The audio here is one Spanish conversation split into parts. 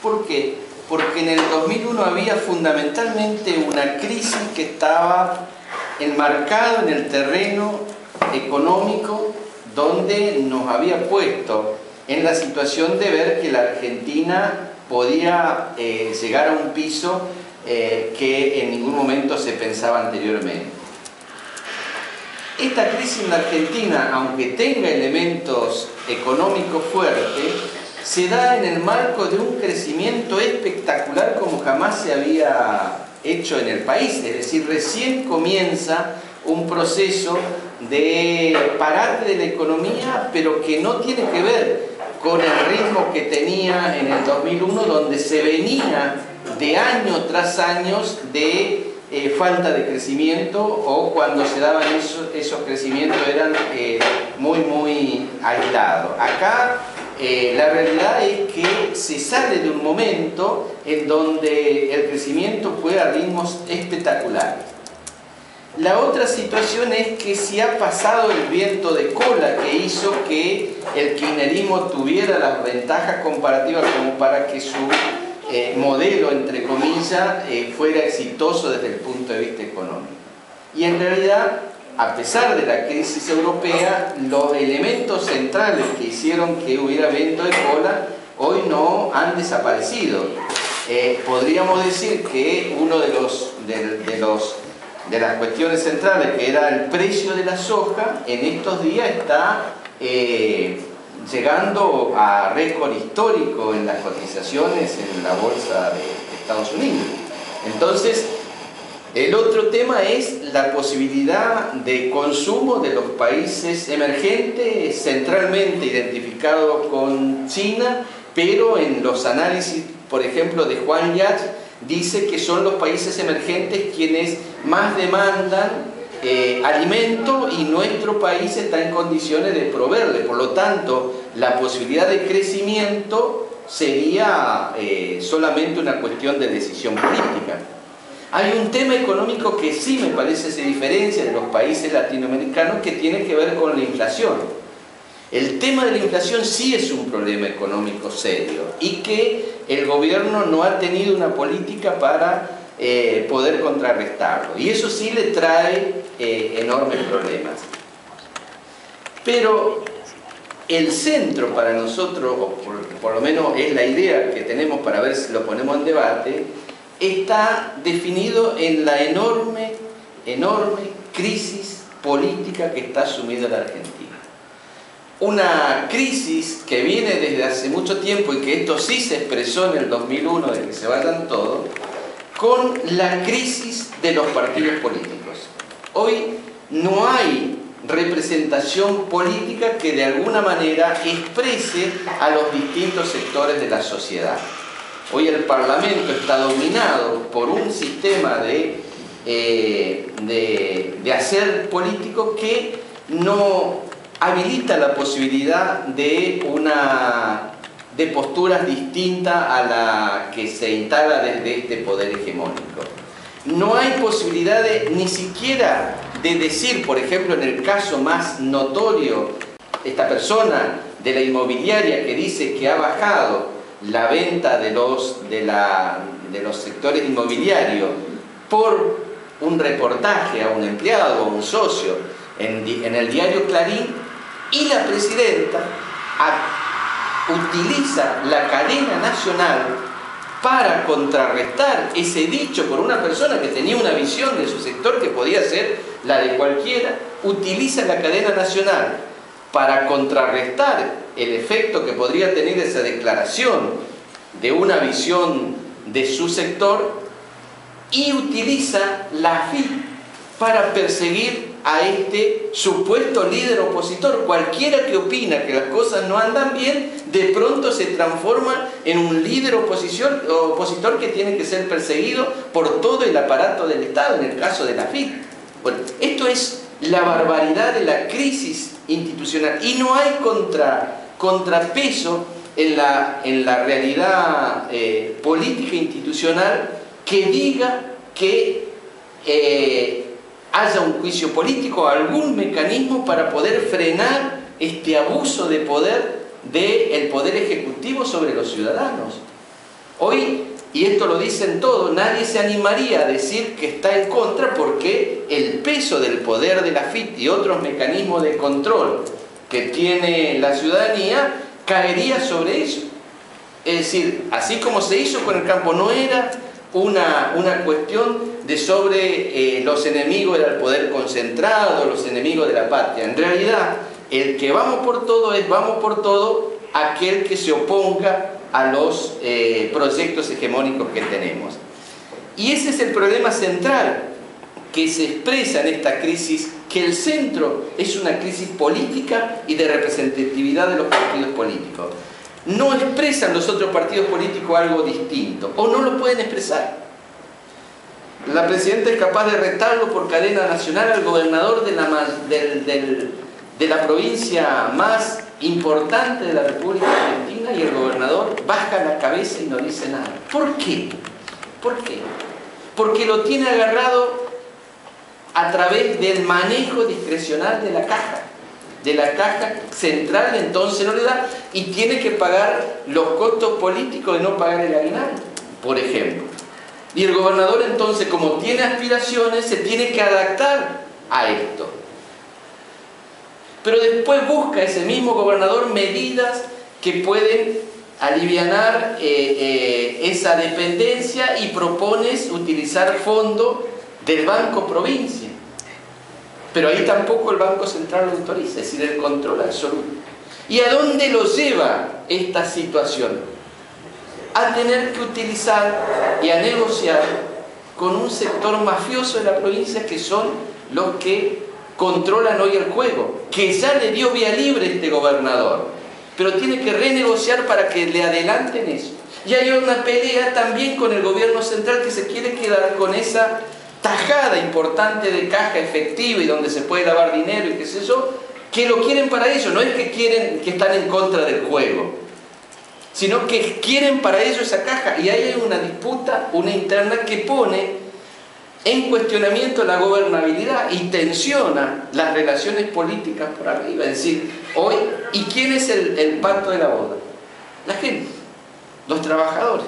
¿Por qué? Porque en el 2001 había fundamentalmente una crisis que estaba enmarcada en el terreno económico, donde nos había puesto en la situación de ver que la Argentina podía llegar a un piso que en ningún momento se pensaba anteriormente. Esta crisis en la Argentina, aunque tenga elementos económicos fuertes, se da en el marco de un crecimiento espectacular como jamás se había hecho en el país. Es decir, recién comienza un proceso de parate de la economía, pero que no tiene que ver con el ritmo que tenía en el 2001, donde se venía de año tras año de falta de crecimiento, o cuando se daban esos crecimientos eran muy aislados. Acá la realidad es que se sale de un momento en donde el crecimiento fue a ritmos espectaculares. La otra situación es que se ha pasado el viento de cola que hizo que el kirchnerismo tuviera las ventajas comparativas como para que su modelo, entre comillas, fuera exitoso desde el punto de vista económico. Y en realidad, a pesar de la crisis europea, los elementos centrales que hicieron que hubiera viento de cola hoy no han desaparecido. Podríamos decir que uno de las cuestiones centrales, que era el precio de la soja, en estos días está llegando a récord histórico en las cotizaciones en la bolsa de Estados Unidos. Entonces, el otro tema es la posibilidad de consumo de los países emergentes, centralmente identificados con China, pero en los análisis, por ejemplo, de Juan Yach, dice que son los países emergentes quienes más demandan alimento, y nuestro país está en condiciones de proveerle. Por lo tanto, la posibilidad de crecimiento sería solamente una cuestión de decisión política. Hay un tema económico que sí me parece se diferencia de los países latinoamericanos, que tiene que ver con la inflación. El tema de la inflación sí es un problema económico serio, y que el gobierno no ha tenido una política para poder contrarrestarlo, y eso sí le trae enormes problemas. Pero el centro para nosotros, o por lo menos es la idea que tenemos para ver si lo ponemos en debate, está definido en la enorme crisis política que está sumida la Argentina. Una crisis que viene desde hace mucho tiempo, y que esto sí se expresó en el 2001, de que se vayan todos, con la crisis de los partidos políticos. Hoy no hay representación política que de alguna manera exprese a los distintos sectores de la sociedad. Hoy el Parlamento está dominado por un sistema de hacer político que no habilita la posibilidad de posturas distintas a la que se instala desde este poder hegemónico. No hay posibilidad ni siquiera de decir, por ejemplo, en el caso más notorio, esta persona de la inmobiliaria que dice que ha bajado la venta de los sectores inmobiliarios por un reportaje a un empleado o a un socio en el diario Clarín, y la presidenta utiliza la cadena nacional para contrarrestar ese dicho por una persona que tenía una visión de su sector que podía ser la de cualquiera. Utiliza la cadena nacional para contrarrestar el efecto que podría tener esa declaración de una visión de su sector, y utiliza la AFIP para perseguir a este supuesto líder opositor. Cualquiera que opina que las cosas no andan bien, de pronto se transforma en un líder opositor que tiene que ser perseguido por todo el aparato del Estado, en el caso de la AFIP. Bueno, esto es la barbaridad de la crisis institucional, y no hay contrapeso en la realidad política institucional que diga que haya un juicio político, algún mecanismo para poder frenar este abuso de poder del poder ejecutivo sobre los ciudadanos. Hoy, y esto lo dicen todos, nadie se animaría a decir que está en contra porque el peso del poder de la AFIP y otros mecanismos de control que tiene la ciudadanía caería sobre eso. Es decir, así como se hizo con el campo, no era una cuestión de sobre los enemigos del poder concentrado, los enemigos de la patria. En realidad, el que vamos por todo es vamos por todo aquel que se oponga a los proyectos hegemónicos que tenemos. Y ese es el problema central que se expresa en esta crisis, que el centro es una crisis política y de representatividad de los partidos políticos. No expresan los otros partidos políticos algo distinto, o no lo pueden expresar. La presidenta es capaz de retarlo por cadena nacional al gobernador de la provincia más importante de la República Argentina, y el gobernador baja la cabeza y no dice nada. ¿Por qué? ¿Por qué? Porque lo tiene agarrado a través del manejo discrecional de la caja central, entonces no le da, y tiene que pagar los costos políticos de no pagar el aguinaldo, por ejemplo. Y el gobernador entonces, como tiene aspiraciones, se tiene que adaptar a esto. Pero después busca ese mismo gobernador medidas que pueden alivianar esa dependencia, y propones utilizar fondos del Banco Provincia. Pero ahí tampoco el Banco Central lo autoriza, es decir, el control absoluto. ¿Y a dónde lo lleva esta situación? A tener que utilizar y a negociar con un sector mafioso de la provincia, que son los que controlan hoy el juego, que ya le dio vía libre este gobernador, pero tiene que renegociar para que le adelanten eso. Y hay una pelea también con el gobierno central, que se quiere quedar con esa tajada importante de caja efectiva y donde se puede lavar dinero y qué sé yo, que lo quieren para ello. No es que quieren, que están en contra del juego, sino que quieren para ello esa caja. Y ahí hay una disputa, una interna, que pone en cuestionamiento la gobernabilidad y tensiona las relaciones políticas por arriba. Es decir, hoy, ¿y quién es el pato de la boda? La gente, los trabajadores.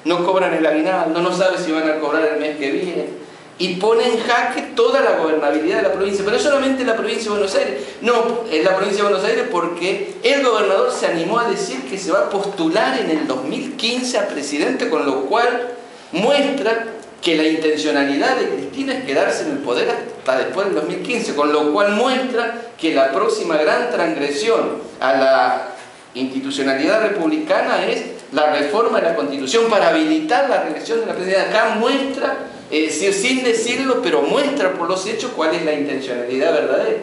No cobran el aguinaldo, no saben si van a cobrar el mes que viene, y pone en jaque toda la gobernabilidad de la provincia. Pero no solamente en la provincia de Buenos Aires, no, en la provincia de Buenos Aires, porque el gobernador se animó a decir que se va a postular en el 2015 a presidente, con lo cual muestra que la intencionalidad de Cristina es quedarse en el poder hasta después del 2015, con lo cual muestra que la próxima gran transgresión a la institucionalidad republicana es la reforma de la Constitución para habilitar la reelección de la presidencia. Acá muestra, es decir, sin decirlo, pero muestra por los hechos cuál es la intencionalidad verdadera.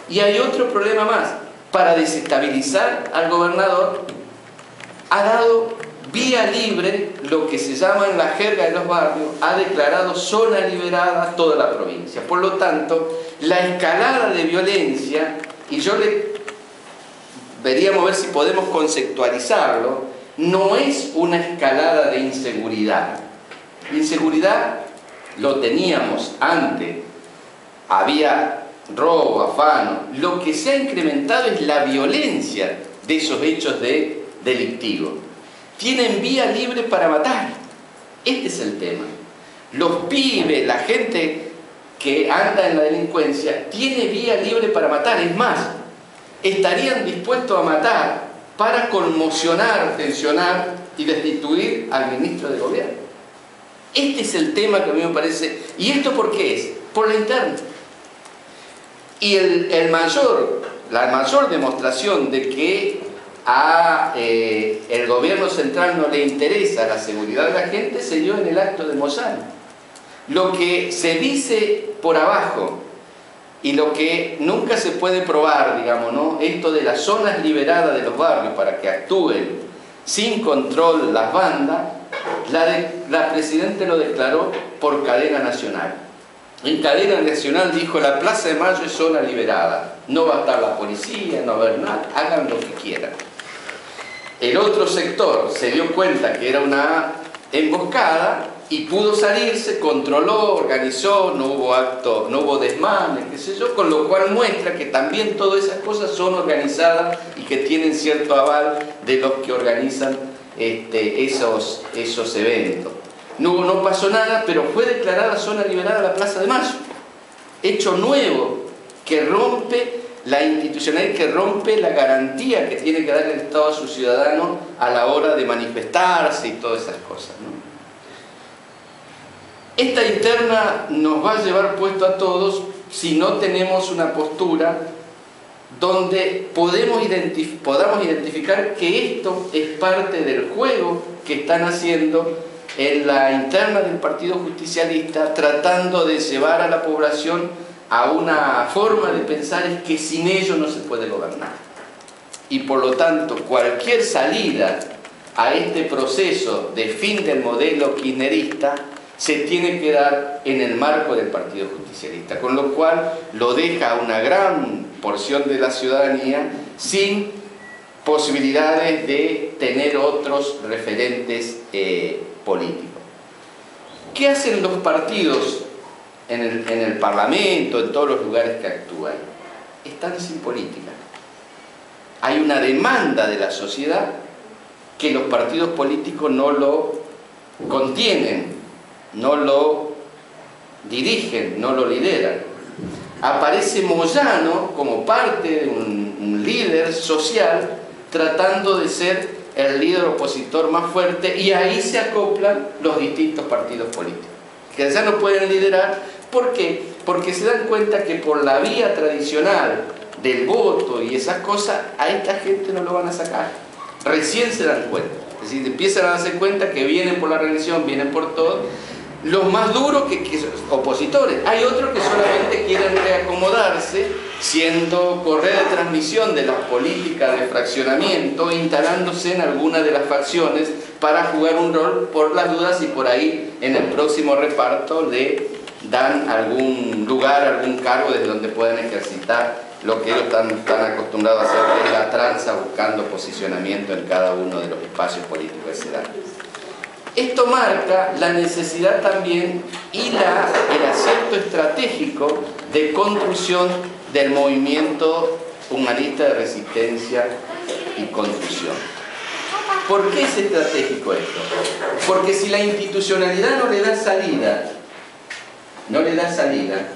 Y hay otro problema más. Para desestabilizar al gobernador, ha dado vía libre, lo que se llama en la jerga de los barrios, ha declarado zona liberada toda la provincia. Por lo tanto, la escalada de violencia, y veríamos ver si podemos conceptualizarlo, no es una escalada de inseguridad. Inseguridad lo teníamos antes, había robo, afano. Lo que se ha incrementado es la violencia de esos hechos delictivos. Tienen vía libre para matar. Este es el tema. Los pibes, la gente que anda en la delincuencia, tiene vía libre para matar. Es más, estarían dispuestos a matar para conmocionar, tensionar y destituir al ministro de gobierno. Este es el tema que a mí me parece. ¿Y esto por qué es? Por la interna. Y la mayor demostración de que el gobierno central no le interesa la seguridad de la gente se dio en el acto de Moyano. Lo que se dice por abajo y lo que nunca se puede probar, digamos, ¿no? Esto de las zonas liberadas de los barrios para que actúen sin control las bandas, la Presidenta lo declaró por cadena nacional. En cadena nacional dijo: la Plaza de Mayo es zona liberada, no va a estar la policía, no va a haber nada, hagan lo que quieran. El otro sector se dio cuenta que era una emboscada y pudo salirse, controló, organizó, no hubo acto, no hubo desmanes, qué sé yo, con lo cual muestra que también todas esas cosas son organizadas y que tienen cierto aval de los que organizan esos eventos. No pasó nada, pero fue declarada zona liberada la Plaza de Mayo. Hecho nuevo que rompe la institucionalidad, que rompe la garantía que tiene que dar el Estado a sus ciudadanos a la hora de manifestarse y todas esas cosas, ¿no? Esta interna nos va a llevar puesto a todos si no tenemos una postura donde podamos identificar que esto es parte del juego que están haciendo en la interna del Partido Justicialista, tratando de llevar a la población a una forma de pensar es que sin ello no se puede gobernar. Y por lo tanto, cualquier salida a este proceso de fin del modelo kirchnerista se tiene que dar en el marco del Partido Justicialista, con lo cual lo deja a una gran porción de la ciudadanía sin posibilidades de tener otros referentes políticos. ¿Qué hacen los partidos en el Parlamento, en todos los lugares que actúan? Están sin política. Hay una demanda de la sociedad que los partidos políticos no lo contienen, no lo dirigen, no lo lideran. Aparece Moyano como parte de un líder social tratando de ser el líder opositor más fuerte, y ahí se acoplan los distintos partidos políticos que ya no pueden liderar. ¿Por qué? Porque se dan cuenta que por la vía tradicional del voto y esas cosas a esta gente no lo van a sacar. Recién se dan cuenta, es decir, empiezan a darse cuenta que vienen por la religión, vienen por todo. Los más duros que opositores. Hay otros que solamente quieren reacomodarse, siendo correa de transmisión de las políticas de fraccionamiento, instalándose en alguna de las facciones para jugar un rol por las dudas, y por ahí en el próximo reparto le dan algún lugar, algún cargo desde donde puedan ejercitar lo que ellos están acostumbrados a hacer, que es la tranza, buscando posicionamiento en cada uno de los espacios políticos que se dan. Esto marca la necesidad también y el acierto estratégico de construcción del movimiento humanista de resistencia y construcción. ¿Por qué es estratégico esto? Porque si la institucionalidad no le da salida,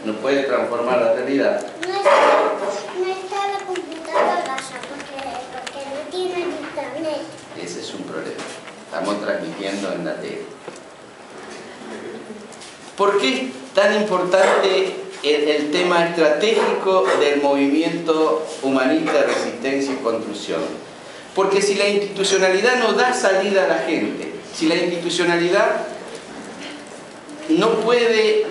no puede transformar la realidad. No está la computadora porque no tiene internet. Ese es un problema. Estamos transmitiendo en la tele. ¿Por qué es tan importante el tema estratégico del movimiento humanista de resistencia y construcción? Porque si la institucionalidad no da salida a la gente, si la institucionalidad no puede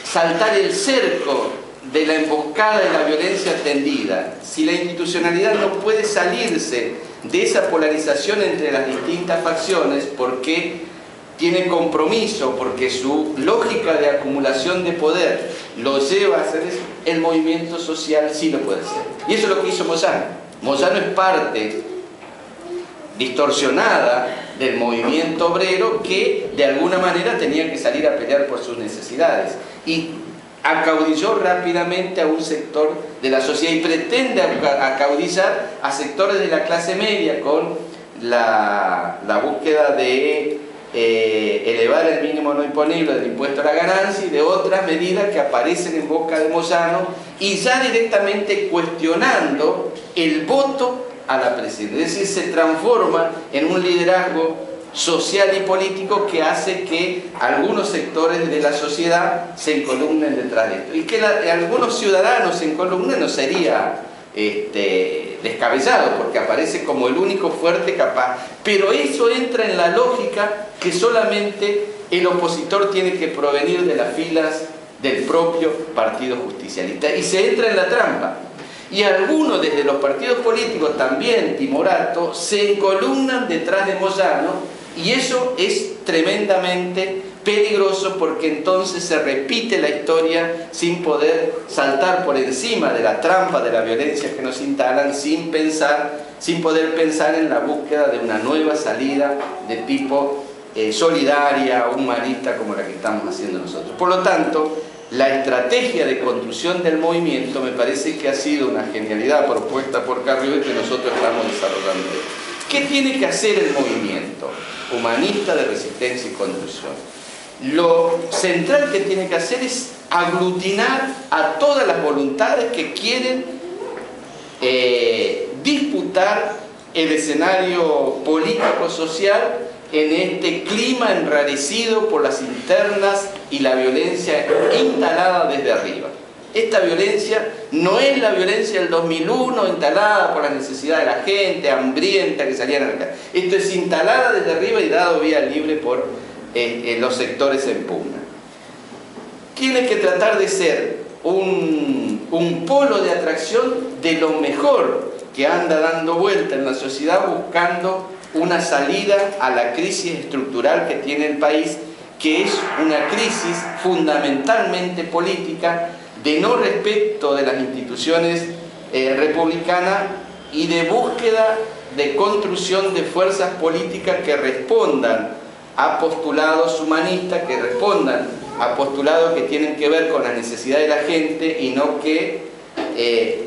saltar el cerco de la emboscada y la violencia tendida, si la institucionalidad no puede salirse de esa polarización entre las distintas facciones porque tiene compromiso, porque su lógica de acumulación de poder lo lleva a hacer eso, el movimiento social sí lo puede hacer. Y eso es lo que hizo Moyano. Moyano es parte distorsionada del movimiento obrero que de alguna manera tenía que salir a pelear por sus necesidades, y acaudilló rápidamente a un sector de la sociedad y pretende acaudillar a sectores de la clase media con la búsqueda de elevar el mínimo no imponible del impuesto a la ganancia y de otras medidas que aparecen en boca de Moyano, y ya directamente cuestionando el voto a la presidencia. Es decir, se transforma en un liderazgo social y político que hace que algunos sectores de la sociedad se encolumnen detrás de esto. Y que algunos ciudadanos se encolumnen no sería descabellado, porque aparece como el único fuerte capaz. Pero eso entra en la lógica que solamente el opositor tiene que provenir de las filas del propio Partido Justicialista. Y se entra en la trampa. Y algunos desde los partidos políticos, también timorato, se encolumnan detrás de Moyano, y eso es tremendamente peligroso, porque entonces se repite la historia sin poder saltar por encima de la trampa de la violencia que nos instalan, sin poder pensar en la búsqueda de una nueva salida de tipo solidaria, humanista, como la que estamos haciendo nosotros. Por lo tanto, la estrategia de construcción del movimiento me parece que ha sido una genialidad propuesta por Carrió y que nosotros estamos desarrollando. ¿Qué tiene que hacer el movimiento humanista de resistencia y construcción? Lo central que tiene que hacer es aglutinar a todas las voluntades que quieren disputar el escenario político-social en este clima enrarecido por las internas y la violencia instalada desde arriba. Esta violencia no es la violencia del 2001 instalada por la necesidad de la gente, hambrienta que salían a la calle. Esto es instalada desde arriba y dado vía libre por los sectores en pugna. Tiene que tratar de ser un polo de atracción de lo mejor que anda dando vuelta en la sociedad, buscando una salida a la crisis estructural que tiene el país, que es una crisis fundamentalmente política, de no respeto de las instituciones republicanas y de búsqueda de construcción de fuerzas políticas que respondan a postulados humanistas, que respondan a postulados que tienen que ver con la necesidad de la gente y no que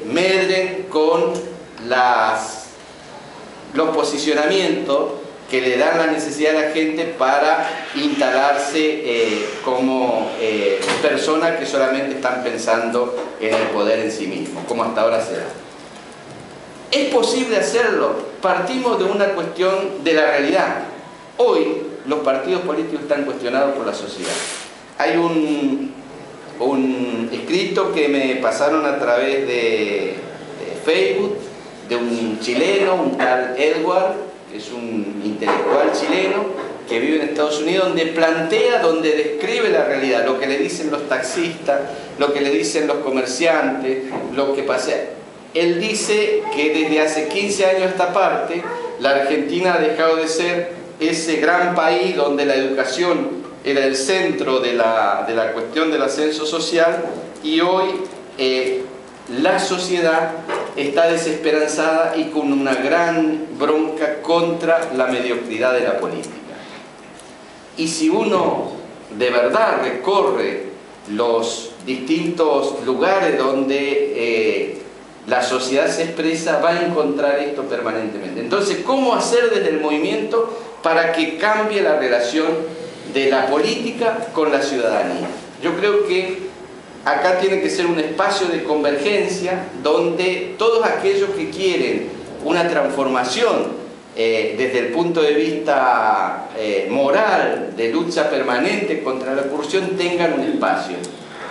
medren con los posicionamientos que le dan la necesidad a la gente para instalarse como personas que solamente están pensando en el poder en sí mismo, como hasta ahora se da. ¿Es posible hacerlo? Partimos de una cuestión de la realidad. Hoy los partidos políticos están cuestionados por la sociedad. Hay un escrito que me pasaron a través de Facebook de un chileno, un tal Edward, que es un intelectual chileno que vive en Estados Unidos, donde describe la realidad, lo que le dicen los taxistas, lo que le dicen los comerciantes, lo que pasa. Él dice que desde hace 15 años a esta parte, la Argentina ha dejado de ser ese gran país donde la educación era el centro de la cuestión del ascenso social, y hoy la sociedad está desesperanzada y con una gran bronca contra la mediocridad de la política. Y si uno de verdad recorre los distintos lugares donde la sociedad se expresa, va a encontrar esto permanentemente. Entonces, ¿cómo hacer desde el movimiento para que cambie la relación de la política con la ciudadanía? Yo creo que acá tiene que ser un espacio de convergencia donde todos aquellos que quieren una transformación desde el punto de vista moral, de lucha permanente contra la corrupción, tengan un espacio.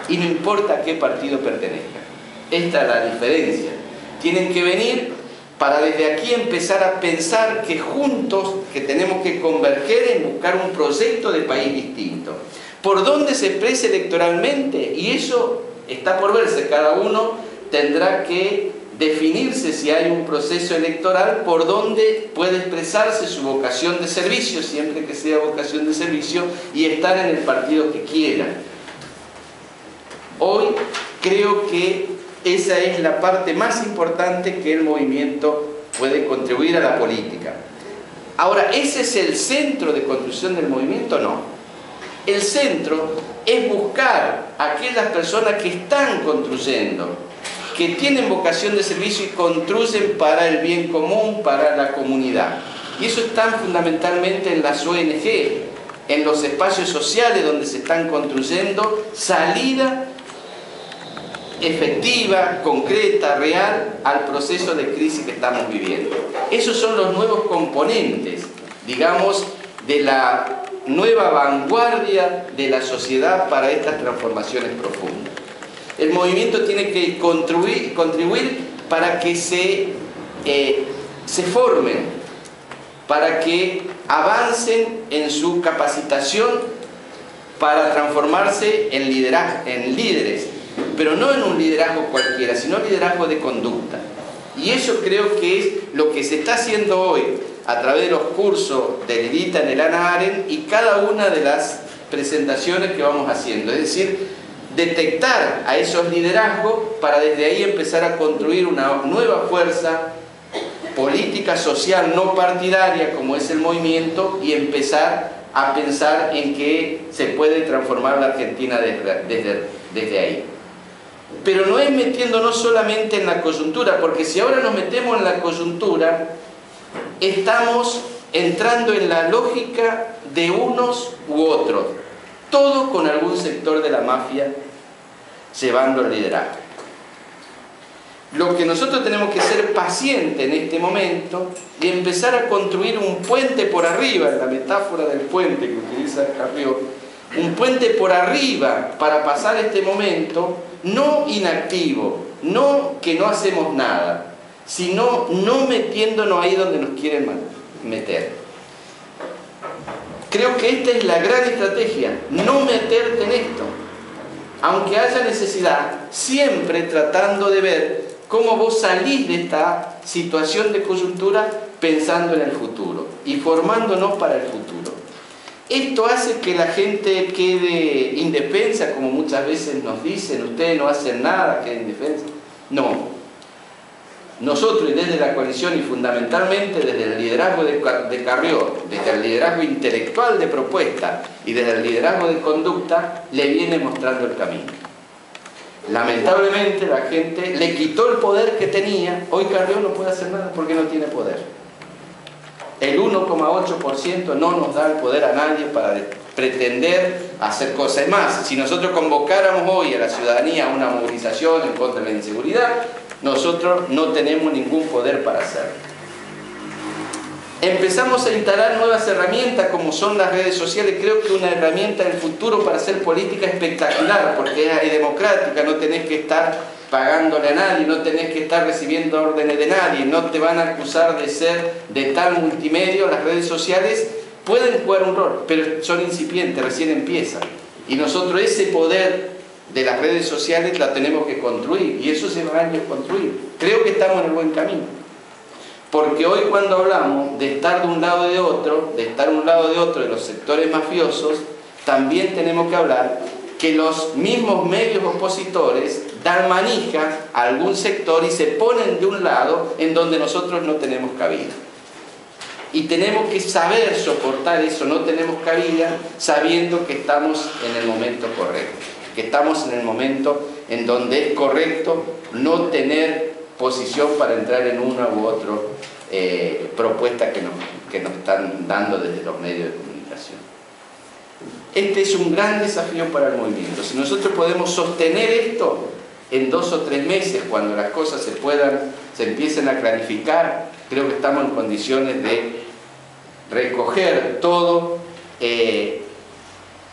Y no importa a qué partido pertenezcan. Esta es la diferencia. Tienen que venir para desde aquí empezar a pensar que juntos, que tenemos que converger en buscar un proyecto de país distinto. ¿Por dónde se expresa electoralmente? Y eso está por verse. Cada uno tendrá que definirse, si hay un proceso electoral, por dónde puede expresarse su vocación de servicio, siempre que sea vocación de servicio, y estar en el partido que quiera. Hoy creo que esa es la parte más importante que el movimiento puede contribuir a la política. Ahora, ¿ese es el centro de construcción del movimiento? No. El centro es buscar a aquellas personas que están construyendo, que tienen vocación de servicio y construyen para el bien común, para la comunidad. Y eso está fundamentalmente en las ONG, en los espacios sociales donde se están construyendo salida efectiva, concreta, real al proceso de crisis que estamos viviendo. Esos son los nuevos componentes, digamos, de la nueva vanguardia de la sociedad para estas transformaciones profundas. El movimiento tiene que contribuir para que se formen, para que avancen en su capacitación para transformarse en líderes, pero no en un liderazgo cualquiera, sino liderazgo de conducta. Y eso creo que es lo que se está haciendo hoy a través de los cursos de Lilita en el Hannah Arendt y cada una de las presentaciones que vamos haciendo. Es decir, detectar a esos liderazgos para desde ahí empezar a construir una nueva fuerza política, social, no partidaria como es el movimiento, y empezar a pensar en que se puede transformar la Argentina desde ahí. Pero no es metiéndonos solamente en la coyuntura, porque si ahora nos metemos en la coyuntura, estamos entrando en la lógica de unos u otros, todo con algún sector de la mafia llevando el liderazgo. Lo que nosotros tenemos que ser pacientes en este momento y empezar a construir un puente por arriba, en la metáfora del puente que utiliza Carrió, un puente por arriba para pasar este momento, no inactivo, no que no hacemos nada, sino no metiéndonos ahí donde nos quieren meter. Creo que esta es la gran estrategia, no meterte en esto. Aunque haya necesidad, siempre tratando de ver cómo vos salís de esta situación de coyuntura pensando en el futuro y formándonos para el futuro. Esto hace que la gente quede indefensa, como muchas veces nos dicen, ustedes no hacen nada, queden indefensa. No. Nosotros, y desde la coalición y fundamentalmente desde el liderazgo de Carrió, desde el liderazgo intelectual de propuesta y desde el liderazgo de conducta, le viene mostrando el camino. Lamentablemente la gente le quitó el poder que tenía. Hoy Carrió no puede hacer nada porque no tiene poder. El 1,8% no nos da el poder a nadie para pretender hacer cosas. Es más, si nosotros convocáramos hoy a la ciudadanía a una movilización en contra de la inseguridad, nosotros no tenemos ningún poder para hacerlo. Empezamos a instalar nuevas herramientas como son las redes sociales. Creo que una herramienta del futuro para hacer política espectacular, porque es democrática, no tenés que estar pagándole a nadie, no tenés que estar recibiendo órdenes de nadie, no te van a acusar de ser de tal multimedio. Las redes sociales pueden jugar un rol, pero son incipientes, recién empiezan. Y nosotros ese poder de las redes sociales la tenemos que construir, y eso se va a años construir. Creo que estamos en el buen camino. Porque hoy cuando hablamos de estar de un lado y de otro, de los sectores mafiosos, también tenemos que hablar que los mismos medios opositores dan manija a algún sector y se ponen de un lado en donde nosotros no tenemos cabida. Y tenemos que saber soportar eso, no tenemos cabida, sabiendo que estamos en el momento correcto, que estamos en el momento en donde es correcto no tener posición para entrar en una u otra propuesta que nos están dando desde los medios de comunicación. Este es un gran desafío para el movimiento. Si nosotros podemos sostener esto en 2 o 3 meses, cuando las cosas se empiecen a clarificar, creo que estamos en condiciones de recoger todo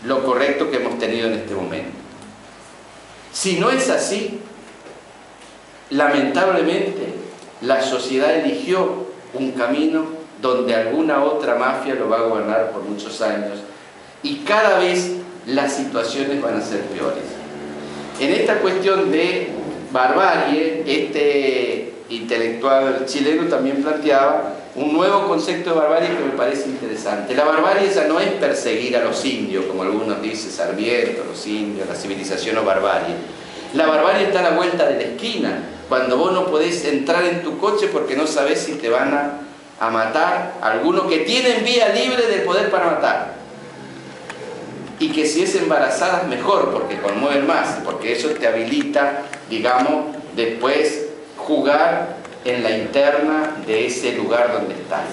lo correcto que hemos tenido en este momento. Si no es así, lamentablemente la sociedad eligió un camino donde alguna otra mafia lo va a gobernar por muchos años y cada vez las situaciones van a ser peores. En esta cuestión de barbarie, este intelectual chileno también planteaba un nuevo concepto de barbarie que me parece interesante. La barbarie ya no es perseguir a los indios, como algunos dicen, Sarmiento, los indios, la civilización o barbarie. La barbarie está a la vuelta de la esquina, cuando vos no podés entrar en tu coche porque no sabés si te van a matar, algunos que tienen vía libre del poder para matar. Y que si es embarazada es mejor, porque conmueven más, porque eso te habilita, digamos, después jugar en la interna de ese lugar donde estás.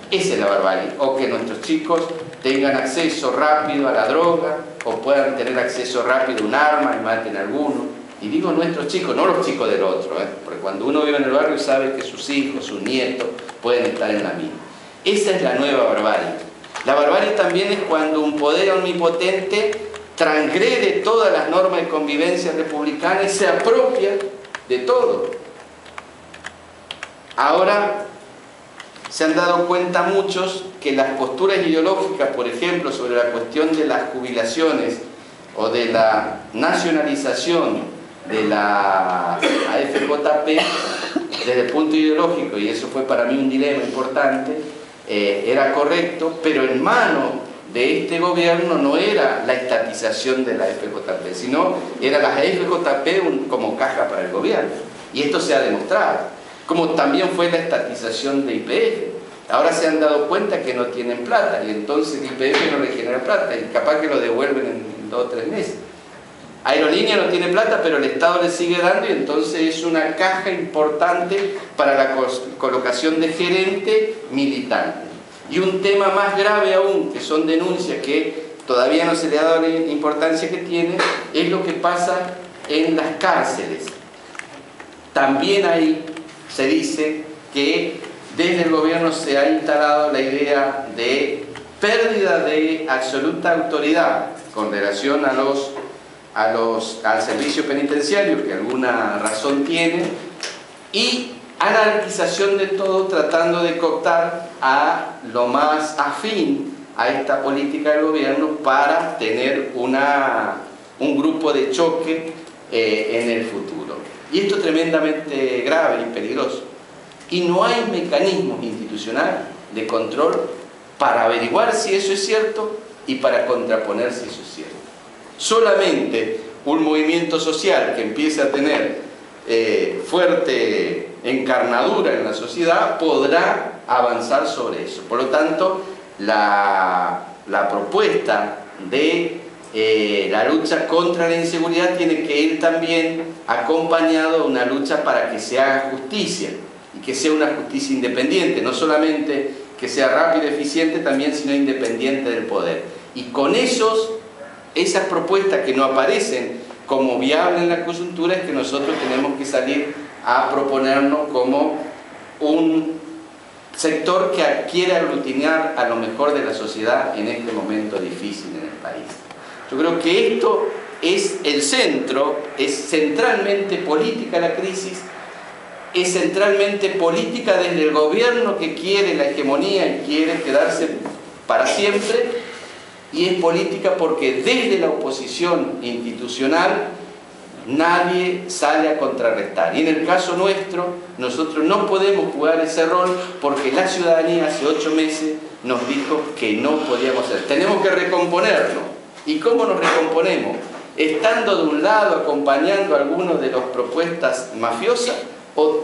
Esa es la barbarie. O que nuestros chicos tengan acceso rápido a la droga, o puedan tener acceso rápido a un arma y maten a alguno. Y digo nuestros chicos, no los chicos del otro, porque cuando uno vive en el barrio sabe que sus hijos, sus nietos pueden estar en la misma. Esa es la nueva barbarie. La barbarie también es cuando un poder omnipotente transgrede todas las normas de convivencia republicana y se apropia de todo. Ahora se han dado cuenta muchos que las posturas ideológicas, por ejemplo, sobre la cuestión de las jubilaciones o de la nacionalización de la AFJP, desde el punto ideológico, y eso fue para mí un dilema importante, era correcto, pero en manos de este gobierno no era la estatización de la AFJP, sino era la AFJP como caja para el gobierno. Y esto se ha demostrado, como también fue la estatización de YPF. Ahora se han dado cuenta que no tienen plata y entonces YPF no le genera plata y capaz que lo devuelven en 2 o 3 meses. Aerolínea no tiene plata, pero el Estado le sigue dando y entonces es una caja importante para la colocación de gerente militante. Y un tema más grave aún, que son denuncias que todavía no se le ha dado la importancia que tiene, es lo que pasa en las cárceles. También ahí se dice que desde el gobierno se ha instalado la idea de pérdida de absoluta autoridad con relación al servicio penitenciario, que alguna razón tiene, y anarquización de todo, tratando de cooptar a lo más afín a esta política del gobierno para tener un grupo de choque en el futuro. Y esto es tremendamente grave y peligroso. Y no hay mecanismos institucionales de control para averiguar si eso es cierto y para contraponer si eso es cierto. Solamente un movimiento social que empiece a tener fuerte encarnadura en la sociedad podrá avanzar sobre eso. Por lo tanto, la propuesta de la lucha contra la inseguridad tiene que ir también acompañado de una lucha para que se haga justicia y que sea una justicia independiente, no solamente que sea rápida y eficiente también, sino independiente del poder. Y con esas propuestas que no aparecen como viables en la coyuntura es que nosotros tenemos que salir a proponernos como un sector que quiere aglutinar a lo mejor de la sociedad en este momento difícil en el país. Yo creo que esto es el centro, es centralmente política la crisis, es centralmente política desde el gobierno que quiere la hegemonía y quiere quedarse para siempre, y es política porque desde la oposición institucional nadie sale a contrarrestar. Y en el caso nuestro, nosotros no podemos jugar ese rol porque la ciudadanía hace 8 meses nos dijo que no podíamos hacer. Tenemos que recomponernos. ¿Y cómo nos recomponemos? Estando de un lado acompañando a algunos de las propuestas mafiosas o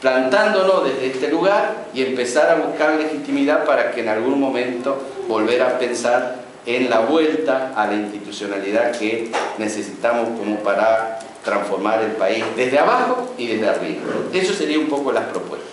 plantándonos desde este lugar y empezar a buscar legitimidad para que en algún momento volver a pensar en la vuelta a la institucionalidad que necesitamos como para transformar el país desde abajo y desde arriba. Eso sería un poco las propuestas.